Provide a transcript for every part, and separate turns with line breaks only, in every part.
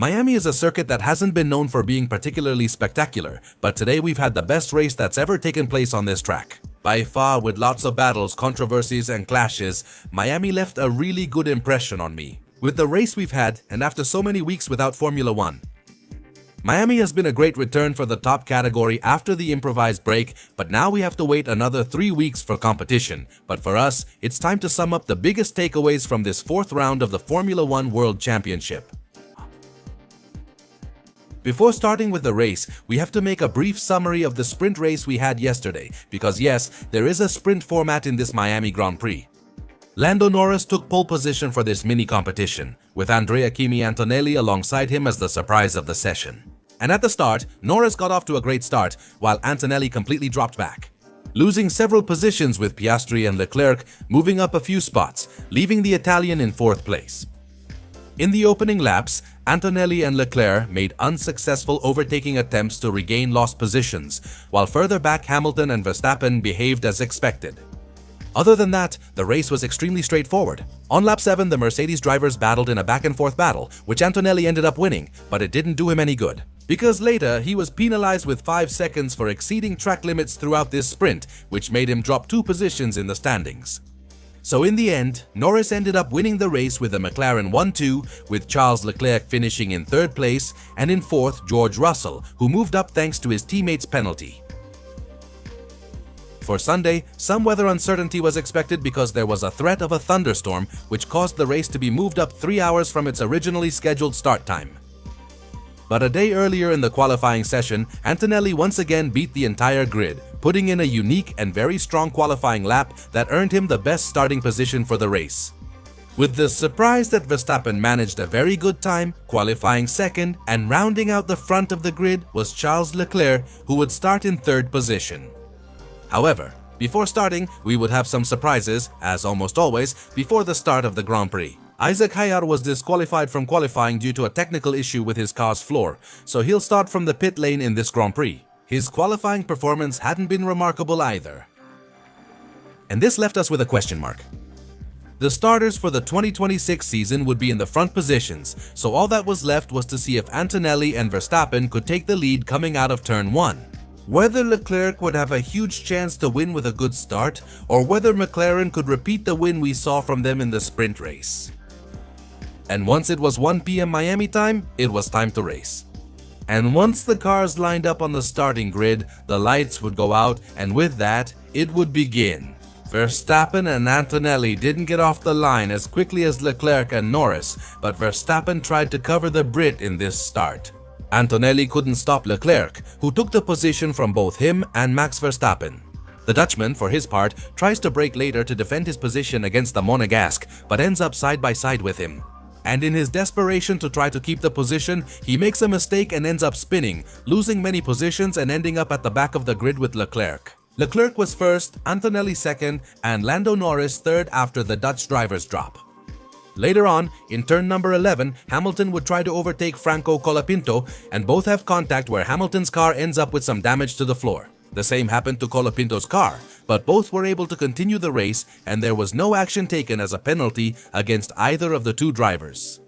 Miami is a circuit that hasn't been known for being particularly spectacular, but today we've had the best race that's ever taken place on this track. By far, with lots of battles, controversies, and clashes, Miami left a really good impression on me. With the race we've had, and after so many weeks without Formula 1. Miami has been a great return for the top category after the improvised break, but now we have to wait another 3 weeks for competition. But for us, it's time to sum up the biggest takeaways from this 4th round of the Formula 1 World Championship. Before starting with the race, we have to make a brief summary of the sprint race we had yesterday, because yes, there is a sprint format in this Miami Grand Prix. Lando Norris took pole position for this mini competition, with Andrea Kimi Antonelli alongside him as the surprise of the session. And at the start, Norris got off to a great start, while Antonelli completely dropped back, losing several positions with Piastri and Leclerc moving up a few spots, leaving the Italian in 4th place. In the opening laps, Antonelli and Leclerc made unsuccessful overtaking attempts to regain lost positions, while further back Hamilton and Verstappen behaved as expected. Other than that, the race was extremely straightforward. On lap 7, the Mercedes drivers battled in a back-and-forth battle, which Antonelli ended up winning, but it didn't do him any good, because later he was penalized with 5 seconds for exceeding track limits throughout this sprint, which made him drop 2 positions in the standings. So in the end, Norris ended up winning the race with a McLaren 1-2, with Charles Leclerc finishing in 3rd place, and in 4th George Russell, who moved up thanks to his teammate's penalty. For Sunday, some weather uncertainty was expected because there was a threat of a thunderstorm, which caused the race to be moved up 3 hours from its originally scheduled start time. But a day earlier in the qualifying session, Antonelli once again beat the entire grid, putting in a unique and very strong qualifying lap that earned him the best starting position for the race. With the surprise that Verstappen managed a very good time, qualifying 2nd, and rounding out the front of the grid was Charles Leclerc, who would start in 3rd position. However, before starting, we would have some surprises, as almost always, before the start of the Grand Prix. Isaac Hayar was disqualified from qualifying due to a technical issue with his car's floor, so he'll start from the pit lane in this Grand Prix. His qualifying performance hadn't been remarkable either. And this left us with a question mark. The starters for the 2026 season would be in the front positions, so all that was left was to see if Antonelli and Verstappen could take the lead coming out of turn 1. Whether Leclerc would have a huge chance to win with a good start, or whether McLaren could repeat the win we saw from them in the sprint race. And once it was 1 p.m. Miami time, it was time to race. And once the cars lined up on the starting grid, the lights would go out, and with that, it would begin. Verstappen and Antonelli didn't get off the line as quickly as Leclerc and Norris, but Verstappen tried to cover the Brit in this start. Antonelli couldn't stop Leclerc, who took the position from both him and Max Verstappen. The Dutchman, for his part, tries to brake later to defend his position against the Monegasque, but ends up side by side with him. And in his desperation to try to keep the position, he makes a mistake and ends up spinning, losing many positions and ending up at the back of the grid with Leclerc. Leclerc was 1st, Antonelli 2nd, and Lando Norris 3rd after the Dutch driver's drop. Later on, in turn number 11, Hamilton would try to overtake Franco Colapinto, and both have contact where Hamilton's car ends up with some damage to the floor. The same happened to Colapinto's car, but both were able to continue the race, and there was no action taken as a penalty against either of the 2 drivers.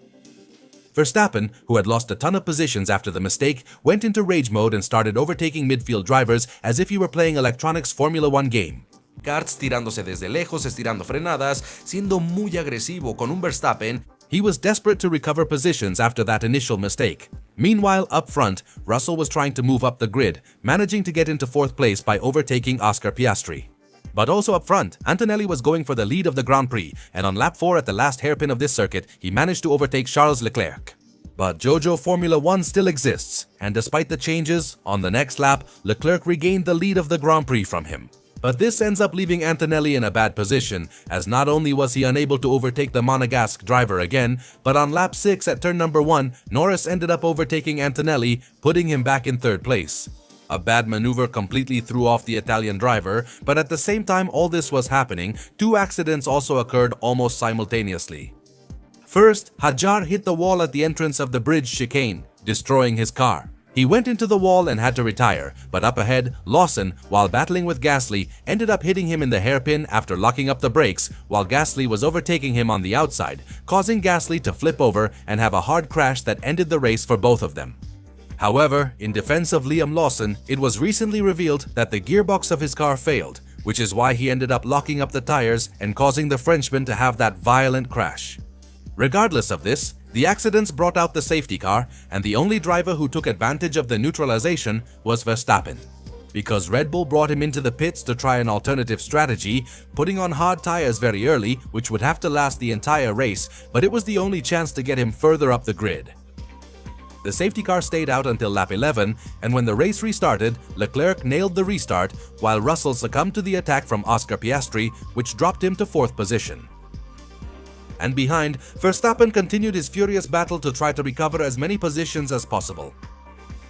Verstappen, who had lost a ton of positions after the mistake, went into rage mode and started overtaking midfield drivers as if he were playing electronics Formula 1 game. Karts tirándose desde lejos, estirando frenadas, siendo muy agresivo con un Verstappen. He was desperate to recover positions after that initial mistake. Meanwhile, up front, Russell was trying to move up the grid, managing to get into 4th place by overtaking Oscar Piastri. But also up front, Antonelli was going for the lead of the Grand Prix, and on lap 4 at the last hairpin of this circuit, he managed to overtake Charles Leclerc. But Jojo Formula 1 still exists, and despite the changes, on the next lap, Leclerc regained the lead of the Grand Prix from him. But this ends up leaving Antonelli in a bad position, as not only was he unable to overtake the Monegasque driver again, but on lap 6 at turn number 1, Norris ended up overtaking Antonelli, putting him back in 3rd place. A bad maneuver completely threw off the Italian driver, but at the same time all this was happening, 2 accidents also occurred almost simultaneously. First, Hajar hit the wall at the entrance of the bridge chicane, destroying his car. He went into the wall and had to retire, but up ahead, Lawson, while battling with Gasly, ended up hitting him in the hairpin after locking up the brakes, while Gasly was overtaking him on the outside, causing Gasly to flip over and have a hard crash that ended the race for both of them. However, in defense of Liam Lawson, it was recently revealed that the gearbox of his car failed, which is why he ended up locking up the tires and causing the Frenchman to have that violent crash. Regardless of this, the accidents brought out the safety car, and the only driver who took advantage of the neutralization was Verstappen. Because Red Bull brought him into the pits to try an alternative strategy, putting on hard tires very early, which would have to last the entire race, but it was the only chance to get him further up the grid. The safety car stayed out until lap 11, and when the race restarted, Leclerc nailed the restart, while Russell succumbed to the attack from Oscar Piastri, which dropped him to 4th position. And behind, Verstappen continued his furious battle to try to recover as many positions as possible.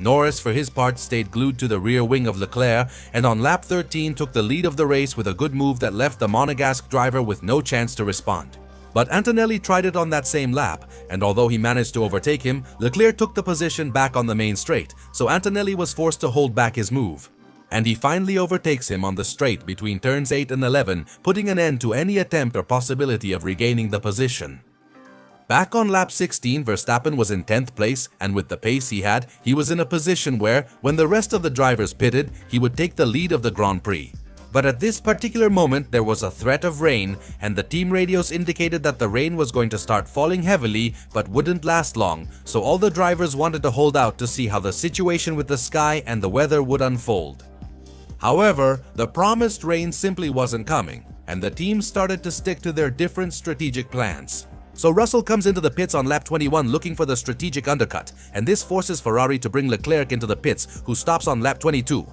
Norris, for his part, stayed glued to the rear wing of Leclerc, and on lap 13 took the lead of the race with a good move that left the Monegasque driver with no chance to respond. But Antonelli tried it on that same lap, and although he managed to overtake him, Leclerc took the position back on the main straight, so Antonelli was forced to hold back his move. And he finally overtakes him on the straight between turns 8 and 11, putting an end to any attempt or possibility of regaining the position. Back on lap 16, Verstappen was in 10th place, and with the pace he had, he was in a position where, when the rest of the drivers pitted, he would take the lead of the Grand Prix. But at this particular moment, there was a threat of rain, and the team radios indicated that the rain was going to start falling heavily but wouldn't last long, so all the drivers wanted to hold out to see how the situation with the sky and the weather would unfold. However, the promised rain simply wasn't coming, and the teams started to stick to their different strategic plans. So Russell comes into the pits on lap 21 looking for the strategic undercut, and this forces Ferrari to bring Leclerc into the pits, who stops on lap 22.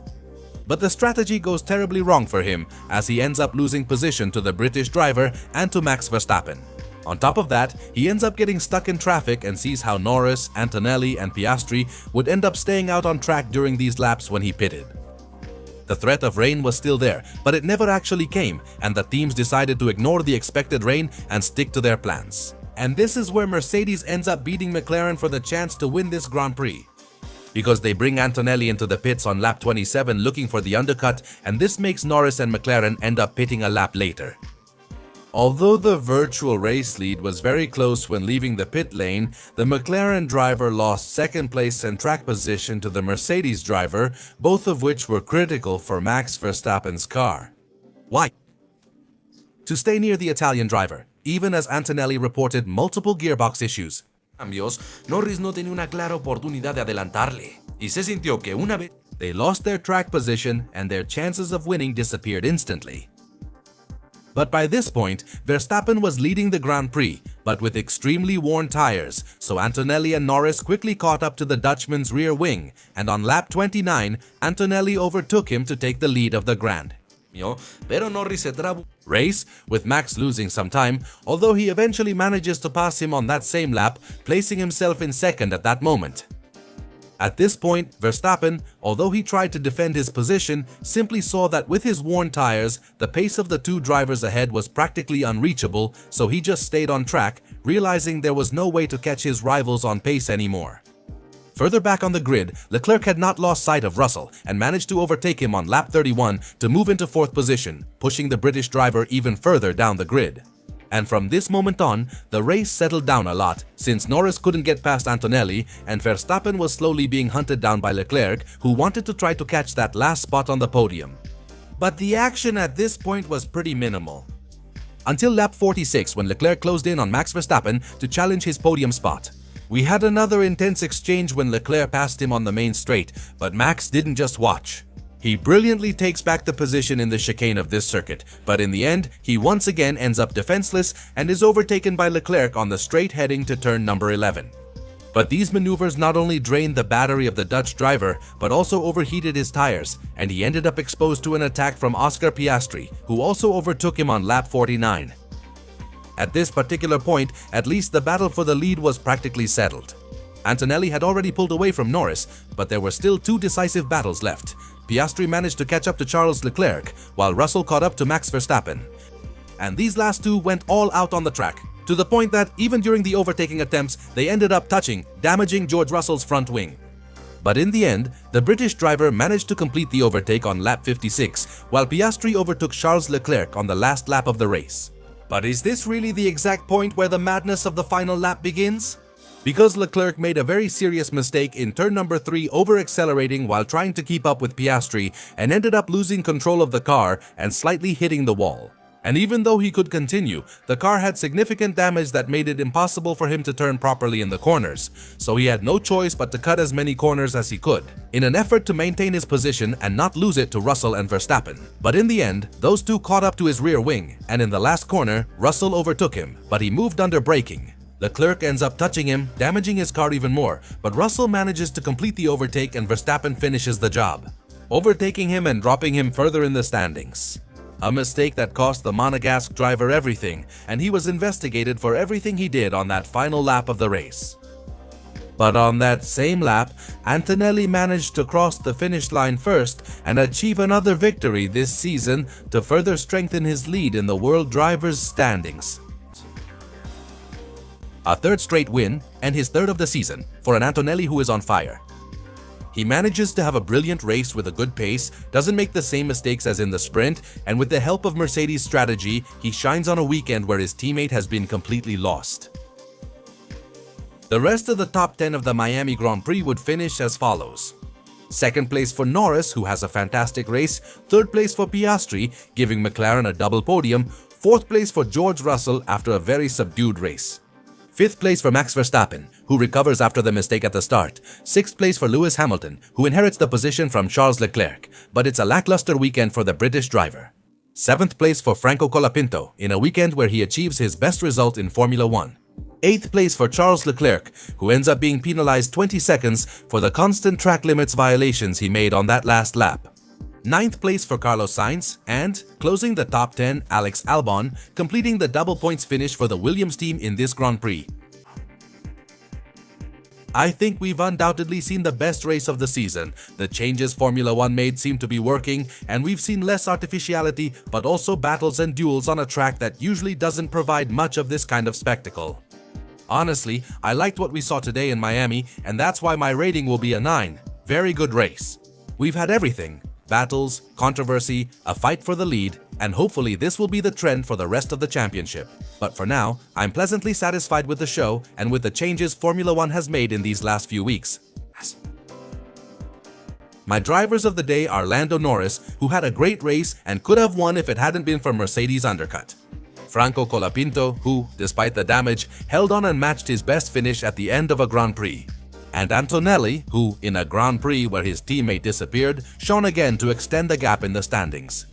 But the strategy goes terribly wrong for him, as he ends up losing position to the British driver and to Max Verstappen. On top of that, he ends up getting stuck in traffic and sees how Norris, Antonelli, and Piastri would end up staying out on track during these laps when he pitted. The threat of rain was still there, but it never actually came, and the teams decided to ignore the expected rain and stick to their plans. And this is where Mercedes ends up beating McLaren for the chance to win this Grand Prix. Because they bring Antonelli into the pits on lap 27 looking for the undercut, and this makes Norris and McLaren end up pitting a lap later. Although the virtual race lead was very close when leaving the pit lane, the McLaren driver lost 2nd place and track position to the Mercedes driver, both of which were critical for Max Verstappen's car. Why? To stay near the Italian driver, even as Antonelli reported multiple gearbox issues. Norris no tenía una clara oportunidad de adelantarle, y se sintió que una vez they lost their track position and their chances of winning disappeared instantly. But by this point, Verstappen was leading the Grand Prix, but with extremely worn tires, so Antonelli and Norris quickly caught up to the Dutchman's rear wing, and on lap 29, Antonelli overtook him to take the lead of the Grand race, with Max losing some time, although he eventually manages to pass him on that same lap, placing himself in 2nd at that moment. At this point, Verstappen, although he tried to defend his position, simply saw that with his worn tires, the pace of the two drivers ahead was practically unreachable, so he just stayed on track, realizing there was no way to catch his rivals on pace anymore. Further back on the grid, Leclerc had not lost sight of Russell and managed to overtake him on lap 31 to move into 4th position, pushing the British driver even further down the grid. And from this moment on, the race settled down a lot, since Norris couldn't get past Antonelli and Verstappen was slowly being hunted down by Leclerc, who wanted to try to catch that last spot on the podium. But the action at this point was pretty minimal. Until lap 46, when Leclerc closed in on Max Verstappen to challenge his podium spot. We had another intense exchange when Leclerc passed him on the main straight, but Max didn't just watch. He brilliantly takes back the position in the chicane of this circuit, but in the end, he once again ends up defenseless and is overtaken by Leclerc on the straight heading to turn number 11. But these maneuvers not only drained the battery of the Dutch driver, but also overheated his tires, and he ended up exposed to an attack from Oscar Piastri, who also overtook him on lap 49. At this particular point, at least the battle for the lead was practically settled. Antonelli had already pulled away from Norris, but there were still two decisive battles left. Piastri managed to catch up to Charles Leclerc, while Russell caught up to Max Verstappen. And these last two went all out on the track, to the point that even during the overtaking attempts, they ended up touching, damaging George Russell's front wing. But in the end, the British driver managed to complete the overtake on lap 56, while Piastri overtook Charles Leclerc on the last lap of the race. But is this really the exact point where the madness of the final lap begins? Because Leclerc made a very serious mistake in turn number 3, over-accelerating while trying to keep up with Piastri, and ended up losing control of the car and slightly hitting the wall. And even though he could continue, the car had significant damage that made it impossible for him to turn properly in the corners, so he had no choice but to cut as many corners as he could, in an effort to maintain his position and not lose it to Russell and Verstappen. But in the end, those two caught up to his rear wing, and in the last corner, Russell overtook him, but he moved under braking. Leclerc ends up touching him, damaging his car even more, but Russell manages to complete the overtake and Verstappen finishes the job, overtaking him and dropping him further in the standings. A mistake that cost the Monegasque driver everything, and he was investigated for everything he did on that final lap of the race. But on that same lap, Antonelli managed to cross the finish line first and achieve another victory this season to further strengthen his lead in the World Drivers' standings. A third straight win, and his third of the season, for an Antonelli who is on fire. He manages to have a brilliant race with a good pace, doesn't make the same mistakes as in the sprint, and with the help of Mercedes' strategy, he shines on a weekend where his teammate has been completely lost. The rest of the top 10 of the Miami Grand Prix would finish as follows. Second place for Norris, who has a fantastic race. Third place for Piastri, giving McLaren a double podium. Fourth place for George Russell after a very subdued race. Fifth place for Max Verstappen, who recovers after the mistake at the start. Sixth place for Lewis Hamilton, who inherits the position from Charles Leclerc, but it's a lackluster weekend for the British driver. Seventh place for Franco Colapinto, in a weekend where he achieves his best result in Formula 1. Eighth place for Charles Leclerc, who ends up being penalized 20 seconds for the constant track limits violations he made on that last lap. Ninth place for Carlos Sainz, and, closing the top 10, Alex Albon, completing the double points finish for the Williams team in this Grand Prix. I think we've undoubtedly seen the best race of the season. The changes Formula 1 made seem to be working, and we've seen less artificiality, but also battles and duels on a track that usually doesn't provide much of this kind of spectacle. Honestly, I liked what we saw today in Miami, and that's why my rating will be a 9. Very good race. We've had everything. Battles, controversy, a fight for the lead, and hopefully this will be the trend for the rest of the championship. But for now, I'm pleasantly satisfied with the show and with the changes Formula 1 has made in these last few weeks. My drivers of the day are Lando Norris, who had a great race and could have won if it hadn't been for Mercedes' undercut. Franco Colapinto, who, despite the damage, held on and matched his best finish at the end of a Grand Prix. And Antonelli, who, in a Grand Prix where his teammate disappeared, shone again to extend the gap in the standings.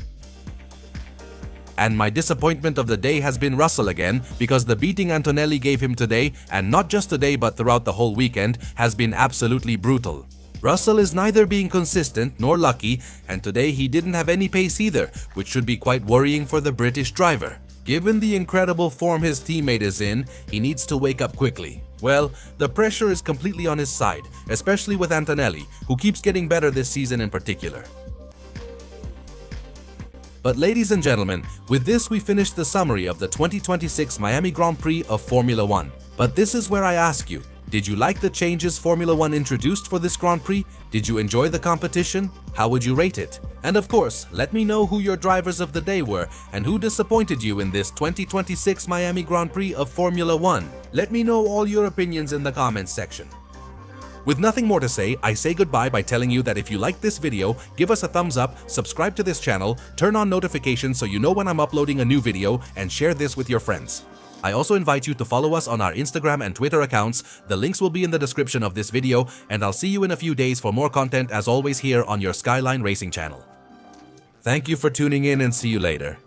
And my disappointment of the day has been Russell again, because the beating Antonelli gave him today, and not just today but throughout the whole weekend, has been absolutely brutal. Russell is neither being consistent nor lucky, and today he didn't have any pace either, which should be quite worrying for the British driver. Given the incredible form his teammate is in, he needs to wake up quickly. Well, the pressure is completely on his side, especially with Antonelli, who keeps getting better this season in particular. But ladies and gentlemen, with this we finish the summary of the 2026 Miami Grand Prix of Formula 1. But this is where I ask you, did you like the changes Formula 1 introduced for this Grand Prix? Did you enjoy the competition? How would you rate it? And of course, let me know who your drivers of the day were and who disappointed you in this 2026 Miami Grand Prix of Formula 1. Let me know all your opinions in the comments section. With nothing more to say, I say goodbye by telling you that if you liked this video, give us a thumbs up, subscribe to this channel, turn on notifications so you know when I'm uploading a new video, and share this with your friends. I also invite you to follow us on our Instagram and Twitter accounts. The links will be in the description of this video, and I'll see you in a few days for more content as always here on your Skyline Racing channel. Thank you for tuning in and see you later.